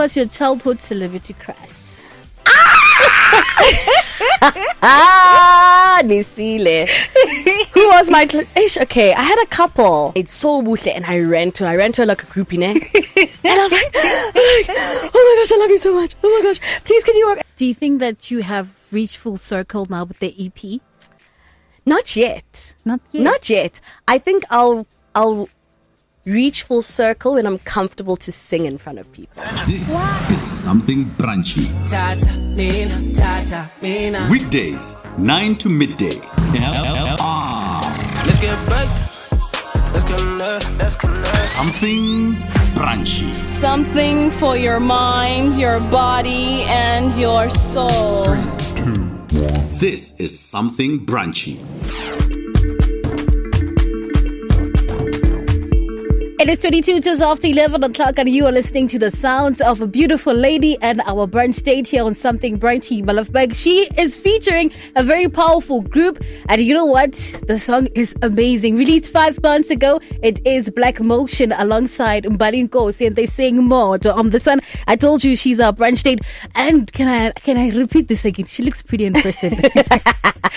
was your childhood celebrity crush? Nisile. Who was my okay, I had a couple. It's so bushle, and I ran to her like a groupie, ne? And I was like, oh my gosh, I love you so much. Oh my gosh, please can you work? Do you think that you have reached full circle now with the EP? Not yet. Not yet. Not yet. I think I'll reach full circle when I'm comfortable to sing in front of people. This is something brunchy. Weekdays, 9 to midday. Let's get back. Let's connect. Something brunchy. Something for your mind, your body, and your soul. This is something brunchy. It is 22 just after 11 o'clock, and you are listening to the sounds of a beautiful lady and our brunch date here on Something Brunchy. My love bag. She is featuring a very powerful group, and you know what? The song is amazing. Released 5 months ago, it is Black Motion alongside Mbali Nkosi, and they sing more. On this one, I told you she's our brunch date, and can I repeat this again? She looks pretty in person.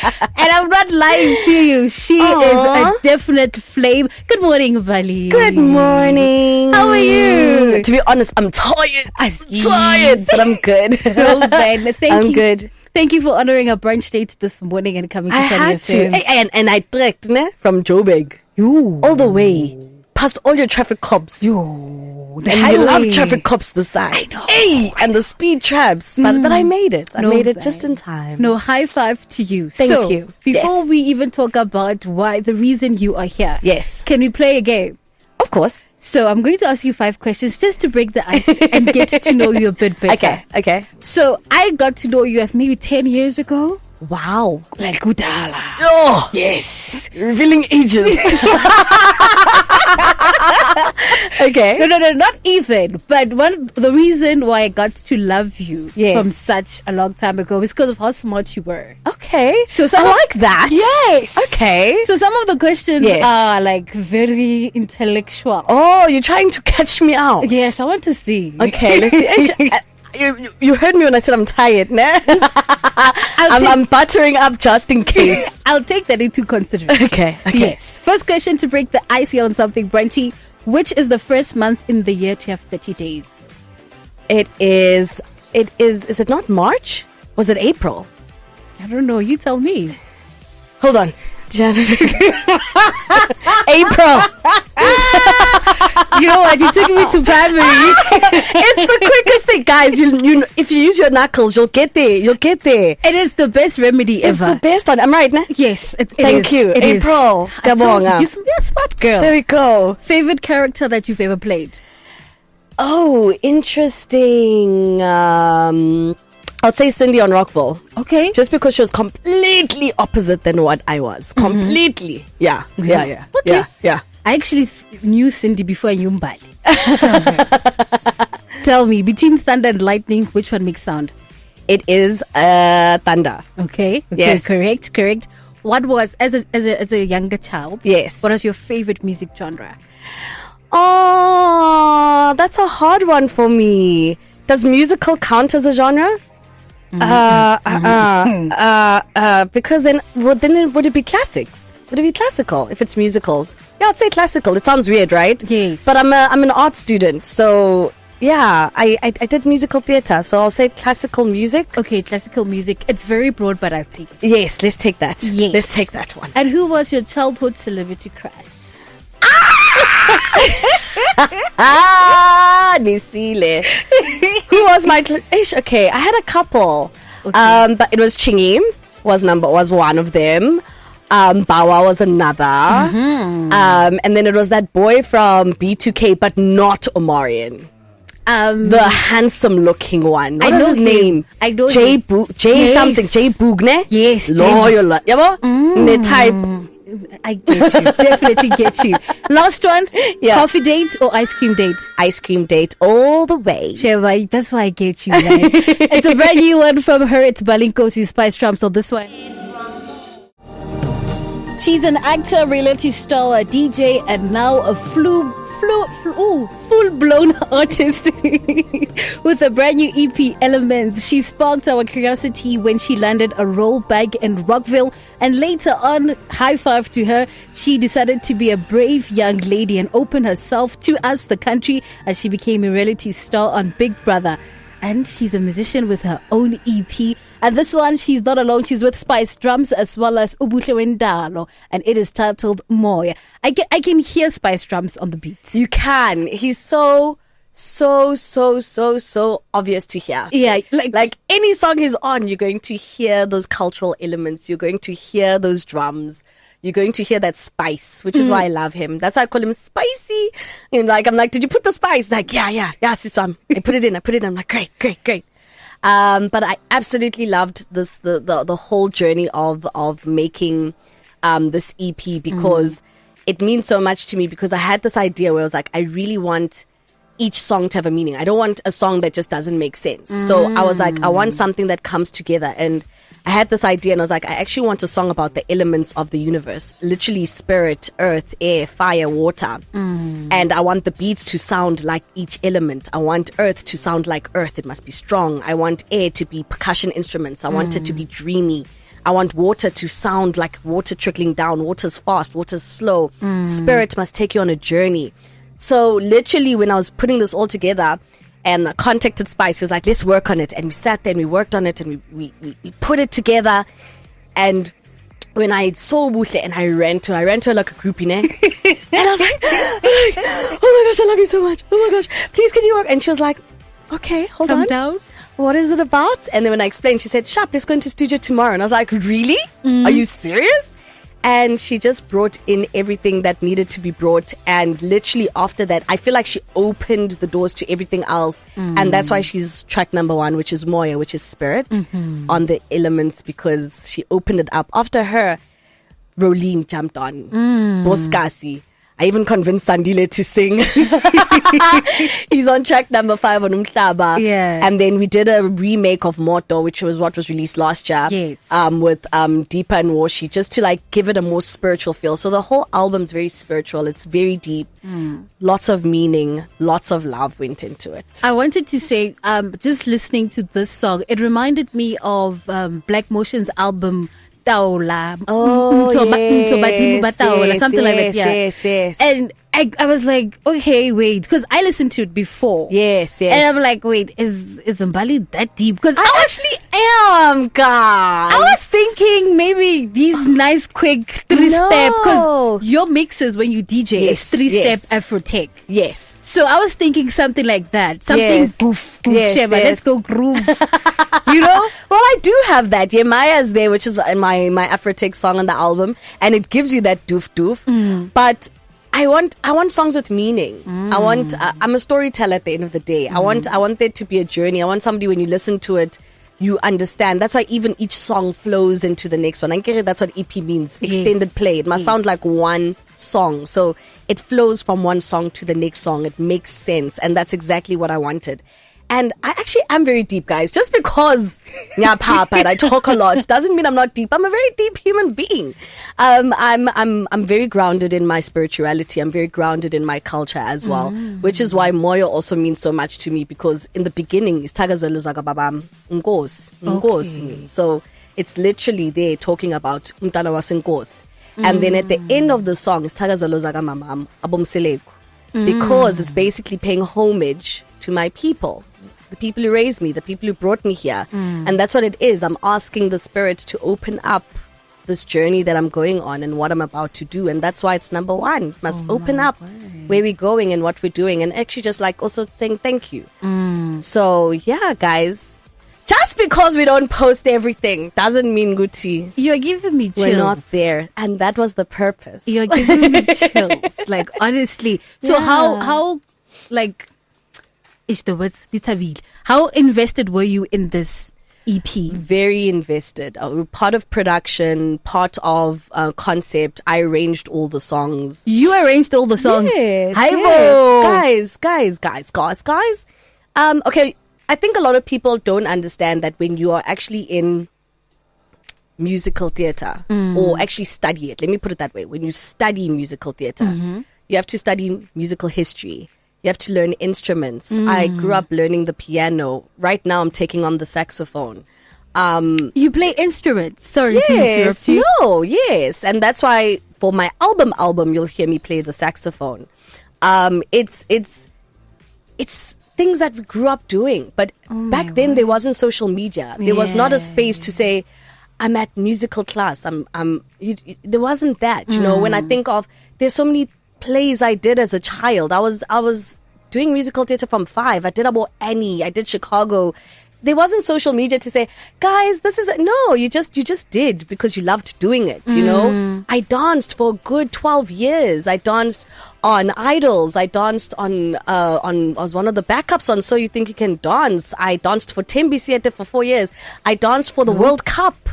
And I'm not lying to you. She is a definite flame. Good morning, Mbali. Good morning. How are you? To be honest, I'm tired. Tired, but I'm good. Oh, man. I'm good. Thank you for honoring our brunch date this morning and coming to I Sunny had to. FM. And I trekked from Joburg all the way past all your traffic cops. And you love traffic cops this side. I know. Hey, and the speed traps. But I made it. I made it bad. just in time. No, high five to you. Thank you. Before Yes. we even talk about why the reason you are here, Yes. can we play a game? Of course. So I'm going to ask you 5 questions just to break the ice and get to know you a bit better. Okay. So I got to know you maybe 10 years ago. Wow. Like Kudala. Oh, Yes. revealing ages. Okay. No, not even. But the reason why I got to love you from such a long time ago is because of how smart you were. Okay. So I like that. Yes. Okay. So some of the questions are like very intellectual. Oh, you're trying to catch me out. Yes, I want to see. Okay, let's see. You heard me when I said I'm tired, ne? I'm buttering up just in case. I'll take that into consideration. Okay. Yes. First question to break the ice here on Something Brunchy. Which is the first month in the year to have 30 days? It is it not March? Was it April? I don't know. You tell me. Hold on. January. April. You know what? You took me to primary. It's the quickest thing, guys. You if you use your knuckles, you'll get there. It is the best remedy It's ever. the best one. I'm right, ne? Yes, it Thank is. you. It is. April. I told you, Siyabonga. you're a smart girl. There we go. Favorite character that you've ever played? Oh, interesting. I'd say Cindy on Rockville. Okay. Just because she was completely opposite than what I was. Completely. Yeah. Okay. Yeah. I actually knew Cindy before I knew Mbali. Tell me, between thunder and lightning, which one makes sound? It is thunder. Okay. Yes. Correct. What was, as a younger child, Yes. what was your favorite music genre? Oh, that's a hard one for me. Does musical count as a genre? Because then would it be classics? Would it be classical if it's musicals? Yeah, I'd say classical. It sounds weird, right? Yes. But I'm an art student, so yeah, I did musical theatre, so I'll say classical music. Okay, classical music. It's very broad, but I'll take it. Yes, let's take that. Yes. Let's take that one. And who was your childhood celebrity crush? Nisile. Who was my okay, I had a couple. Okay. But it was Chingy was one of them. Bawa was another. And then it was that boy from B2K, but not Omarion. The handsome looking one. What was his name? I know J him. J something. J Boogne. Yes. Loyal. Yabo? Ne type. I get you. Definitely get you. Last one. Yeah. Coffee date or ice cream date? Ice cream date all the way. Sheva, that's why I get you. Right? It's a brand new one from her. It's Mbali Nkosi Spice Trumps on this one. She's an actor, reality star, a DJ, and now a full-blown artist with a brand new EP, Elements. She sparked our curiosity when she landed a role back in Rockville, and later on, high five to her, she decided to be a brave young lady and open herself to us, the country, as she became a reality star on Big Brother. And she's a musician with her own EP. And this one, she's not alone. She's with Spice Drums as well as Ubuhle Wendalo. And it is titled Moya. I can hear Spice Drums on the beat. You can. He's so obvious to hear. Yeah. Like any song he's on, you're going to hear those cultural elements. You're going to hear those drums. You're going to hear that spice, which is why I love him. That's why I call him Spicy. And I'm like, did you put the spice? Like, yeah, sis, I put it in. I'm like, great. But I absolutely loved this, the whole journey of making, this EP, because it means so much to me, because I had this idea where I was like, I really want each song to have a meaning. I don't want a song that just doesn't make sense. So I was like, I want something that comes together. And I had this idea and I was like, I actually want a song about the elements of the universe, literally spirit, earth, air, fire, water. And I want the beats to sound like each element. I want earth to sound like earth. It must be strong. I want air to be percussion instruments. I want it to be dreamy. I want water to sound like water trickling down. Water's fast, water's slow. Spirit must take you on a journey. So literally when I was putting this all together, and I contacted Spice, he was like, let's work on it. And we sat there and we worked on it and we put it together. And when I saw Buhle and I ran to her like a groupie, ne? And I was like, oh my gosh, I love you so much. Oh my gosh, please can you work? And she was like, okay, hold on. Down. What is it about? And then when I explained, she said, sharp, let's go into studio tomorrow. And I was like, really? Are you serious? And she just brought in everything that needed to be brought. And literally after that, I feel like she opened the doors to everything else. And that's why she's track number 1, which is Moya, which is spirit on the elements, because she opened it up. After her, Rolene jumped on. Boskasi. I even convinced Sandile to sing. He's on track number 5 on Umhlaba. Yeah. And then we did a remake of Moto, which was what was released last year. Yes. With Deepa and Washi, just to like give it a more spiritual feel. So the whole album's very spiritual. It's very deep. Lots of meaning, lots of love went into it. I wanted to say, just listening to this song, it reminded me of Black Motion's album Taola. Something like that. Yeah. Yes. And I was like, okay, wait, because I listened to it before. Yes. And I'm like, wait, is Mbali that deep? Because I actually am, guys. I was thinking maybe these nice quick 3-step, because your mixes when you DJ is 3-step Afro-tech. Yes. So I was thinking something like that. Something goof, Sheba, yes. let's go groove. You know? Well, I do have that. Maya's there, which is my Afro-tech song on the album, and it gives you that doof. But I want songs with meaning. I'm a storyteller at the end of the day. I want there to be a journey. I want somebody, when you listen to it, you understand. That's why even each song flows into the next one. That's what EP means. Extended play. It must sound like one song. So it flows from one song to the next song. It makes sense. And that's exactly what I wanted. And I actually am very deep, guys. Just because I talk a lot doesn't mean I'm not deep. I'm a very deep human being. I'm very grounded in my spirituality. I'm very grounded in my culture as well, which is why Moya also means so much to me, because in the beginning it's Tagazolo Zaga Babam Nkosi. So it's literally there talking about Umtana was Nkosi. And then at the end of the song it's Tagazolo Zaga Mamam Abomseleku, because it's basically paying homage to my people. The people who raised me, the people who brought me here. And that's what it is. I'm asking the spirit to open up this journey that I'm going on and what I'm about to do. And that's why it's number 1. It must open up where we're going and what we're doing. And actually just like also saying thank you. So yeah, guys, just because we don't post everything doesn't mean Guti. You're giving me chills. We're not there. And that was the purpose. You're giving me chills. Like, honestly. So how like, is the word Ditabile? How invested were you in this EP? Very invested. Part of production, part of concept. I arranged all the songs. You arranged all the songs? Yes. Guys. Okay, I think a lot of people don't understand that when you are actually in musical theater or actually study it, let me put it that way. When you study musical theater, You have to study musical history. You have to learn instruments. I grew up learning the piano. Right now, I'm taking on the saxophone. You play instruments. Sorry to interrupt you. Yes. And that's why for my album, you'll hear me play the saxophone. It's things that we grew up doing. But back then, there wasn't social media. There was not a space to say, I'm at musical class. There wasn't that. You know, when I think of, there's so many plays I did as a child. I was doing musical theater from 5. I did about Annie. I did Chicago. There wasn't social media to say, guys, this is no. You just did because you loved doing it. You know, I danced for a good 12 years. I danced on Idols. I danced on I was one of the backups on So You Think You Can Dance. I danced for Tembisiete for 4 years. I danced for the World Cup.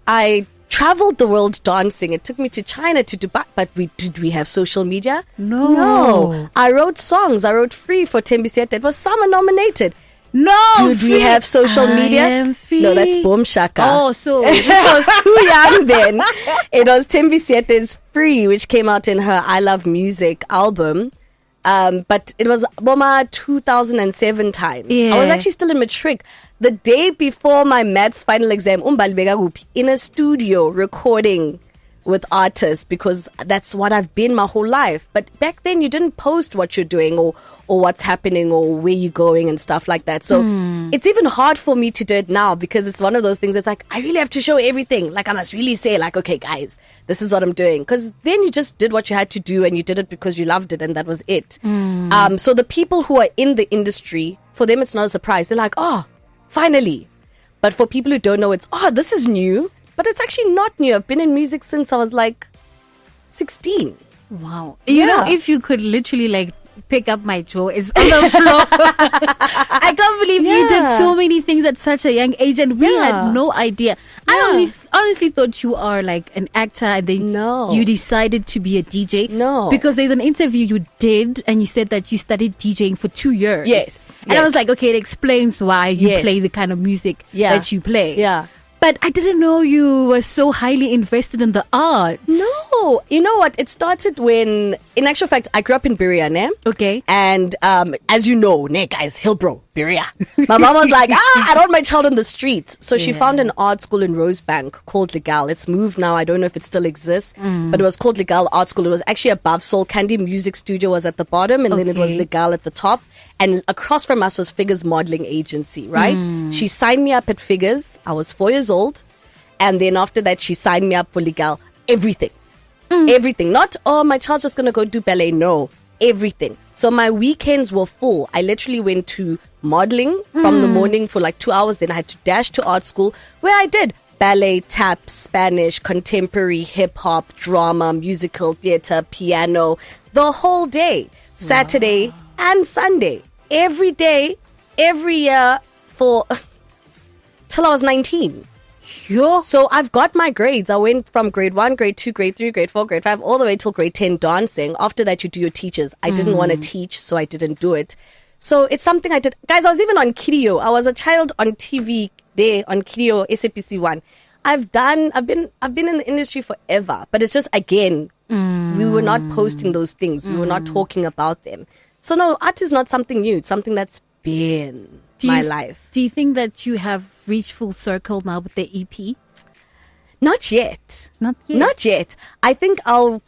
I traveled the world dancing. It took me to China, to Dubai. But did we have social media? No. I wrote songs. I wrote Free for Tembisiete. It was summer nominated. No. Did we have social media? No, that's Boom Shaka. Oh, so I was too young then. It was Tembisiete's Free, which came out in her I Love Music album. But it was Boma 2007 times. I was actually still in matric. The day before my maths final exam, Mbali in a studio recording with artists, because that's what I've been my whole life. But back then you didn't post what you're doing or what's happening or where you're going and stuff like that. So it's even hard for me to do it now, because it's one of those things. It's like, I really have to show everything. Like, I must really say, like, okay, guys, this is what I'm doing. Because then you just did what you had to do, and you did it because you loved it, and that was it. So the people who are in the industry, for them, it's not a surprise. They're like, oh, finally. But for people who don't know, it's, oh, this is new. But it's actually not new. I've been in music since I was like 16. Wow. You know, if you could literally like pick up my jaw is on the floor. I can't believe you did so many things at such a young age, and we had no idea. I honestly thought you are like an actor, and then you decided to be a DJ. No. Because there's an interview you did, and you said that you studied DJing for 2 years. Yes. And I was like, okay, it explains why you play the kind of music that you play. Yeah. But I didn't know you were so highly invested in the arts. No. You know what? It started when, in actual fact, I grew up in Berea, ne? Okay. And as you know, ne, guys, Hillbrow, Berea. My mom was like, I don't want my child on the street. So she found an art school in Rosebank called Legal. It's moved now. I don't know if it still exists. But it was called Legal Art School. It was actually above Soul Candy Music Studio was at the bottom. And then it was Legal at the top. And across from us was Figures Modeling Agency, right? She signed me up at Figures. I was 4 years old. And then after that, she signed me up for Legal. Everything. Everything. Not, oh, my child's just going to go do ballet. No. Everything. So my weekends were full. I literally went to modeling from the morning for like 2 hours. Then I had to dash to art school, where I did ballet, tap, Spanish, contemporary, hip-hop, drama, musical theater, piano, the whole day. Saturday and Sunday. Every day, every year for till I was 19. So I've got my grades. I went from grade 1, grade 2, grade 3, grade 4, grade 5, all the way till grade 10 dancing. After that, you do your teachers. I didn't want to teach, so I didn't do it. So it's something I did. Guys, I was even on Kidio. I was a child on TV there on Kidio SAPC 1. I've been in the industry forever, but it's just, again, we were not posting those things. We were not talking about them. So no, art is not something new. It's something that's been my life. Do you think that you have reached full circle now with the EP? Not yet. Not yet. Not yet. I think I'll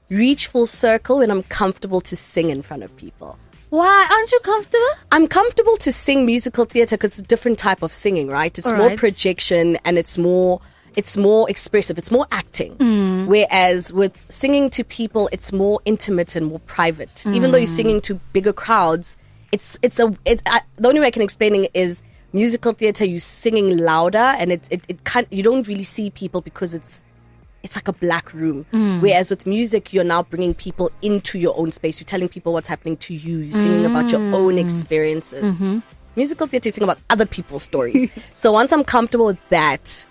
reach full circle when I'm comfortable to sing in front of people. Why? Aren't you comfortable? I'm comfortable to sing musical theater because it's a different type of singing, right? It's more projection, and it's more expressive. It's more acting. Whereas with singing to people, it's more intimate and more private. Even though you're singing to bigger crowds, the only way I can explain it is musical theater. You're singing louder, and it can't. You don't really see people because it's like a black room. Whereas with music, you're now bringing people into your own space. You're telling people what's happening to you. You're singing about your own experiences. Musical theater, you sing about other people's stories. So once I'm comfortable with that,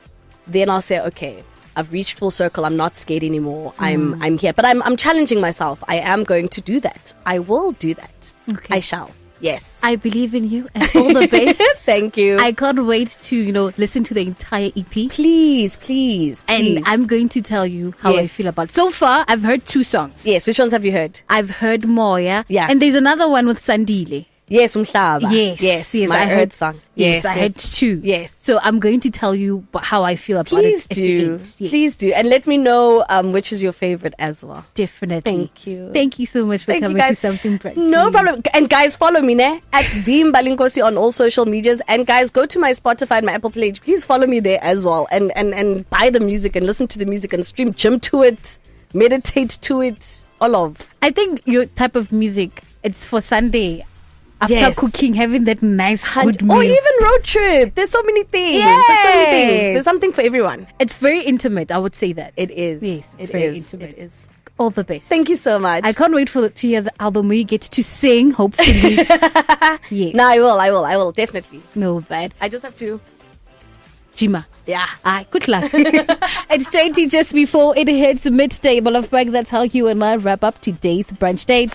then I'll say, okay, I've reached full circle. I'm not scared anymore. I'm here. But I'm challenging myself. I am going to do that. I will do that. Okay. I shall. Yes. I believe in you and all the best. Thank you. I can't wait to, listen to the entire EP. Please. And I'm going to tell you how I feel about it. So far, I've heard 2 songs. Yes, which ones have you heard? I've heard Moya. Yeah. And there's another one with Sandile. Yes, Umhlaba. Yes. My I heard song. Yes, I heard 2. Yes. So I'm going to tell you how I feel about Please it. At the do. end. Yes. Please do. And let me know which is your favorite as well. Definitely. Thank you. Thank you so much for Thank you, coming guys. to Something Bright. No problem. And guys, follow me at the Mbali Nkosi on all social medias. And guys, go to my Spotify and my Apple page. Please follow me there as well. And buy the music and listen to the music and stream, gym to it, meditate to it. All of. I think your type of music, it's for Sunday. After cooking, having that nice good meal. Or even road trip. There's so many things. Yes. There's something for everyone. It's very intimate, I would say that. It is. Yes, it's It very is. intimate. It is. All the best. Thank you so much. I can't wait to hear the album where you get to sing, hopefully. Yes. No, I will, definitely. No bad. I just have to. Jima. Yeah. Good luck. It's 20 just before it hits midday. Malafbag, that's how you and I wrap up today's brunch date.